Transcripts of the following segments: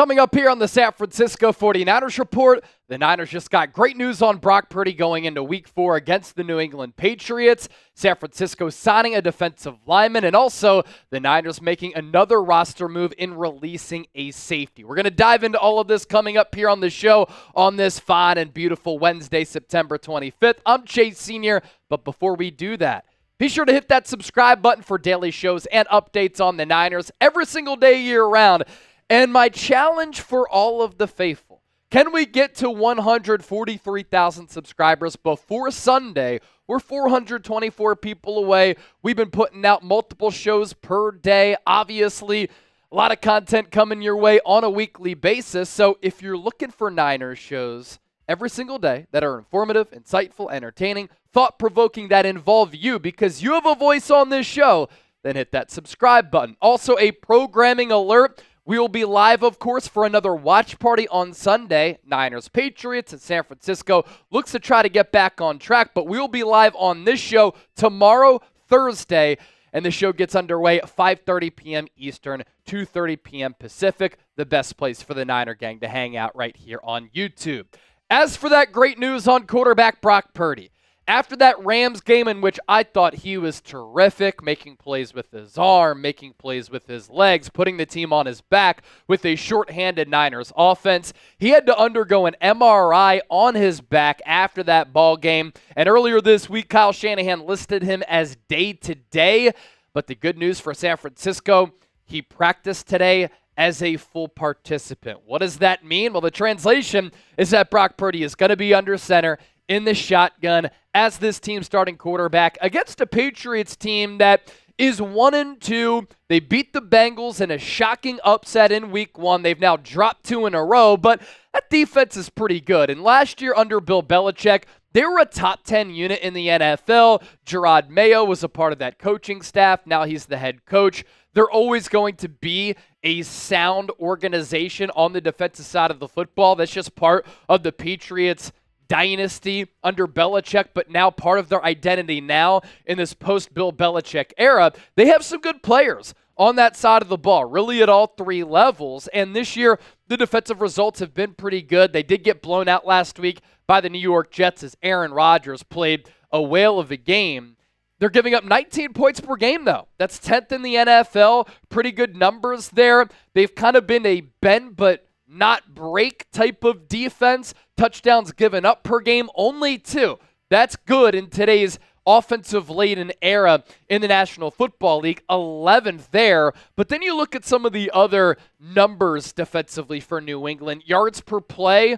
Coming up here on the San Francisco 49ers Report, the Niners just got great news on Brock Purdy going into Week 4 against the New England Patriots. San Francisco signing a defensive lineman, and also the Niners making another roster move in releasing a safety. We're going to dive into all of this coming up here on the show on this fine and beautiful Wednesday, September 25th. I'm Chase Sr., but before we do that, be sure to hit that subscribe button for daily shows and updates on the Niners every single day year-round. And my challenge for all of the faithful, can we get to 143,000 subscribers before Sunday? We're 424 people away. We've been putting out multiple shows per day. Obviously, a lot of content coming your way on a weekly basis. So if you're looking for Niners shows every single day that are informative, insightful, entertaining, thought-provoking, that involve you because you have a voice on this show, then hit that subscribe button. Also, a programming alert. We will be live, of course, for another watch party on Sunday. Niners Patriots in San Francisco looks to try to get back on track, but we will be live on this show tomorrow, Thursday, and the show gets underway at 5:30 p.m. Eastern, 2:30 p.m. Pacific, the best place for the Niner gang to hang out right here on YouTube. As for that great news on quarterback Brock Purdy, after that Rams game in which I thought he was terrific, making plays with his arm, making plays with his legs, putting the team on his back with a shorthanded Niners offense, he had to undergo an MRI on his back after that ball game. And earlier this week, Kyle Shanahan listed him as day-to-day. But the good news for San Francisco, he practiced today as a full participant. What does that mean? Well, the translation is that Brock Purdy is going to be under center in the shotgun as this team starting quarterback against a Patriots team that is 1-2. They beat the Bengals in a shocking upset in Week 1. They've now dropped 2 in a row, but that defense is pretty good. And last year under Bill Belichick, they were a top 10 unit in the NFL. Gerard Mayo was a part of that coaching staff. Now he's the head coach. They're always going to be a sound organization on the defensive side of the football. That's just part of the Patriots' dynasty under Belichick, but now part of their identity now in this post-Bill Belichick era. They have some good players on that side of the ball, really at all three levels. And this year, the defensive results have been pretty good. They did get blown out last week by the New York Jets as Aaron Rodgers played a whale of a game. They're giving up 19 points per game, though. That's 10th in the NFL. Pretty good numbers there. They've kind of been a bend but not break type of defense. Touchdowns given up per game, only 2. That's good in today's offensive-laden era in the National Football League. 11th there. But then you look at some of the other numbers defensively for New England. Yards per play,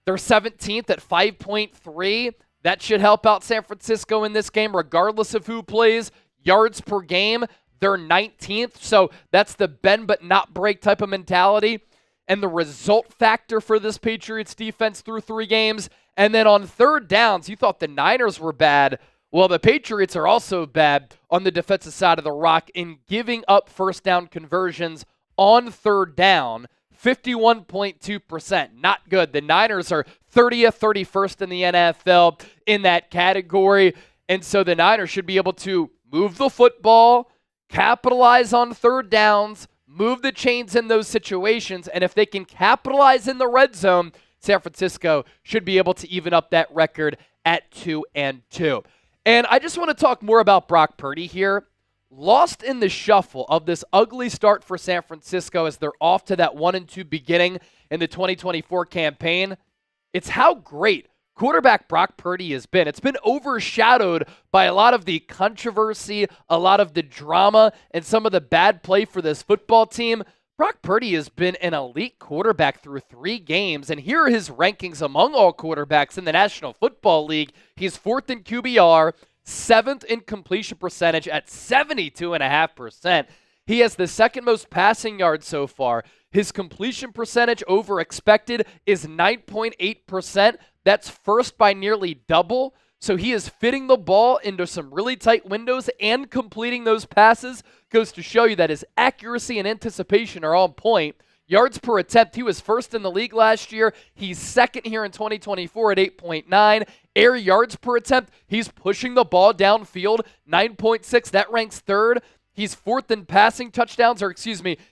they're 17th at 5.3. That should help out San Francisco in this game, regardless of who plays. Yards per game, they're 19th. So that's the bend but not break type of mentality. And the result factor for this Patriots defense through 3 games. And then on third downs, you thought the Niners were bad. Well, the Patriots are also bad on the defensive side of the rock in giving up first down conversions on third down, 51.2%. Not good. The Niners are 30th, 31st in the NFL in that category. And so the Niners should be able to move the football, capitalize on third downs, move the chains in those situations, and if they can capitalize in the red zone, San Francisco should be able to even up that record at 2-2. And I just want to talk more about Brock Purdy here. Lost in the shuffle of this ugly start for San Francisco as they're off to that 1-2 beginning in the 2024 campaign. It's how great quarterback Brock Purdy has been. It's been overshadowed by a lot of the controversy, a lot of the drama, and some of the bad play for this football team. Brock Purdy has been an elite quarterback through 3 games, and here are his rankings among all quarterbacks in the National Football League. He's 4th in QBR, 7th in completion percentage at 72.5%. He has the second most passing yards so far. His completion percentage over expected is 9.8%. That's first by nearly double. So he is fitting the ball into some really tight windows and completing those passes. Goes to show you that his accuracy and anticipation are on point. Yards per attempt, he was first in the league last year. He's second here in 2024 at 8.9. Air yards per attempt, he's pushing the ball downfield, 9.6. That ranks third. He's fourth in passing touchdowns,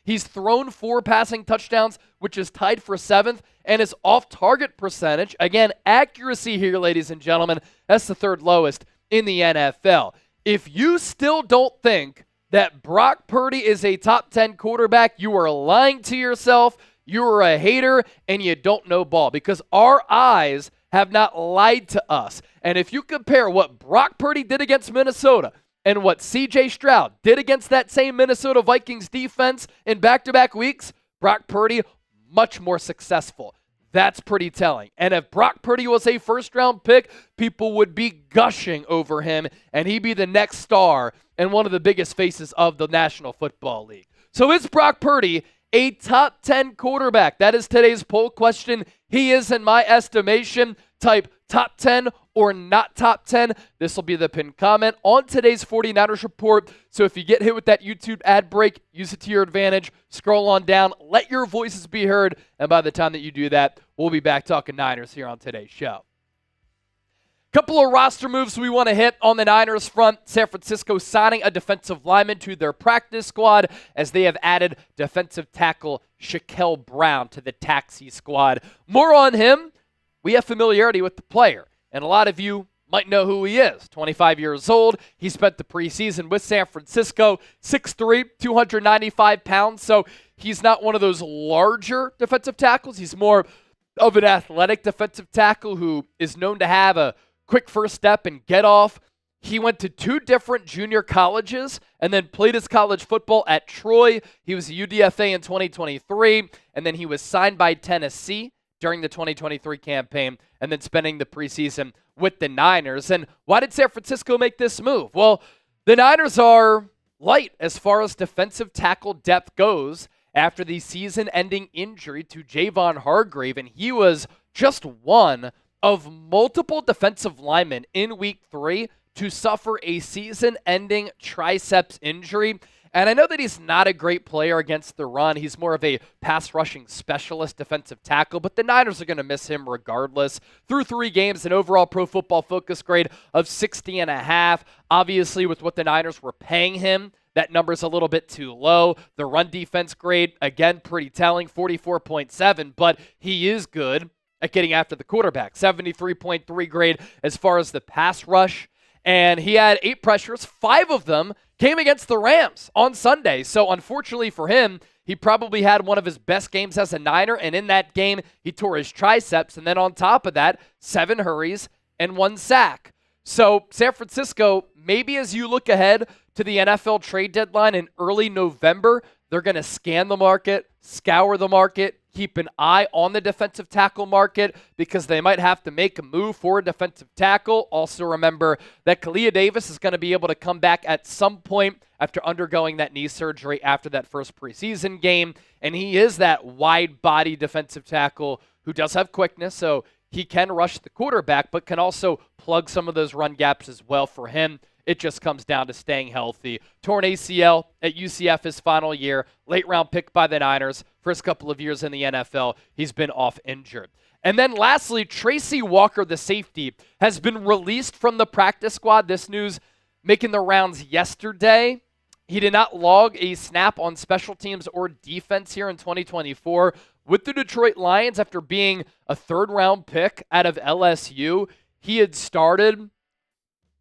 he's thrown 4 passing touchdowns, which is tied for 7th, and his off-target percentage, again, accuracy here, ladies and gentlemen, that's the 3rd lowest in the NFL. If you still don't think that Brock Purdy is a top 10 quarterback, you are lying to yourself, you are a hater, and you don't know ball, because our eyes have not lied to us. And if you compare what Brock Purdy did against Minnesota and what C.J. Stroud did against that same Minnesota Vikings defense in back-to-back weeks, Brock Purdy, much more successful. That's pretty telling. And if Brock Purdy was a first-round pick, people would be gushing over him, and he'd be the next star and one of the biggest faces of the National Football League. So is Brock Purdy a top 10 quarterback? That is today's poll question. He is, in my estimation. Type top 10 or not top 10. This will be the pinned comment on today's 49ers report. So if you get hit with that YouTube ad break, use it to your advantage. Scroll on down. Let your voices be heard. And by the time that you do that, we'll be back talking Niners here on today's show. Couple of roster moves we want to hit on the Niners front. San Francisco signing a defensive lineman to their practice squad as they have added defensive tackle Shael Brown to the taxi squad. More on him. We have familiarity with the player, and a lot of you might know who he is. 25 years old. He spent the preseason with San Francisco, 6'3", 295 pounds, so he's not one of those larger defensive tackles. He's more of an athletic defensive tackle who is known to have a quick first step and get off. He went to 2 different junior colleges and then played his college football at Troy. He was a UDFA in 2023, and then he was signed by Tennessee during the 2023 campaign, and then spending the preseason with the Niners. And why did San Francisco make this move? Well, the Niners are light as far as defensive tackle depth goes after the season-ending injury to Javon Hargrave, and he was just one of multiple defensive linemen in Week 3 to suffer a season-ending triceps injury. And I know that he's not a great player against the run. He's more of a pass-rushing specialist defensive tackle, but the Niners are going to miss him regardless. Through 3 games, an overall Pro Football Focus grade of 60.5. Obviously, with what the Niners were paying him, that number's a little bit too low. The run defense grade, again, pretty telling, 44.7, but he is good at getting after the quarterback. 73.3 grade as far as the pass rush. And he had 8 pressures. 5 of them came against the Rams on Sunday. So unfortunately for him, he probably had one of his best games as a Niner. And in that game, he tore his triceps. And then on top of that, 7 hurries and 1 sack. So San Francisco, maybe as you look ahead to the NFL trade deadline in early November, they're going to scan the market, scour the market, keep an eye on the defensive tackle market because they might have to make a move for a defensive tackle. Also remember that Kalia Davis is going to be able to come back at some point after undergoing that knee surgery after that first preseason game. And he is that wide-body defensive tackle who does have quickness, so he can rush the quarterback, but can also plug some of those run gaps as well for him. It just comes down to staying healthy. Torn ACL at UCF his final year. Late round pick by the Niners. First couple of years in the NFL, he's been off injured. And then lastly, Tracy Walker, the safety, has been released from the practice squad. This news making the rounds yesterday. He did not log a snap on special teams or defense here in 2024 with the Detroit Lions after being a 3rd-round pick out of LSU. He had started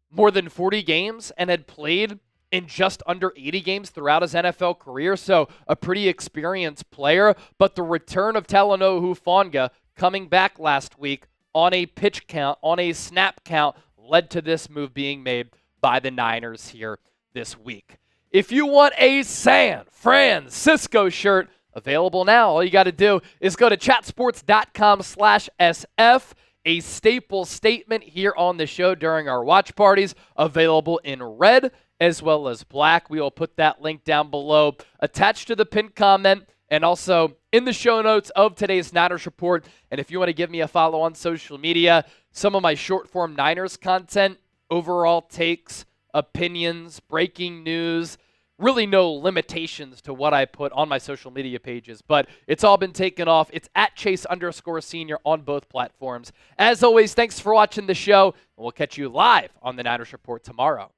more than 40 games and had played in just under 80 games throughout his NFL career, so a pretty experienced player. But the return of Talanoa Hufanga coming back last week on a pitch count, on a snap count, led to this move being made by the Niners here this week. If you want a San Francisco shirt, available now. All you got to do is go to chatsports.com/SF. A staple statement here on the show during our watch parties, available in red as well as black. We will put that link down below, attached to the pinned comment, and also in the show notes of today's Niners report. And if you want to give me a follow on social media, some of my short-form Niners content, overall takes, opinions, breaking news, really no limitations to what I put on my social media pages, but it's all been taken off. It's at Chase_Senior on both platforms. As always, thanks for watching the show, and we'll catch you live on the Niners Report tomorrow.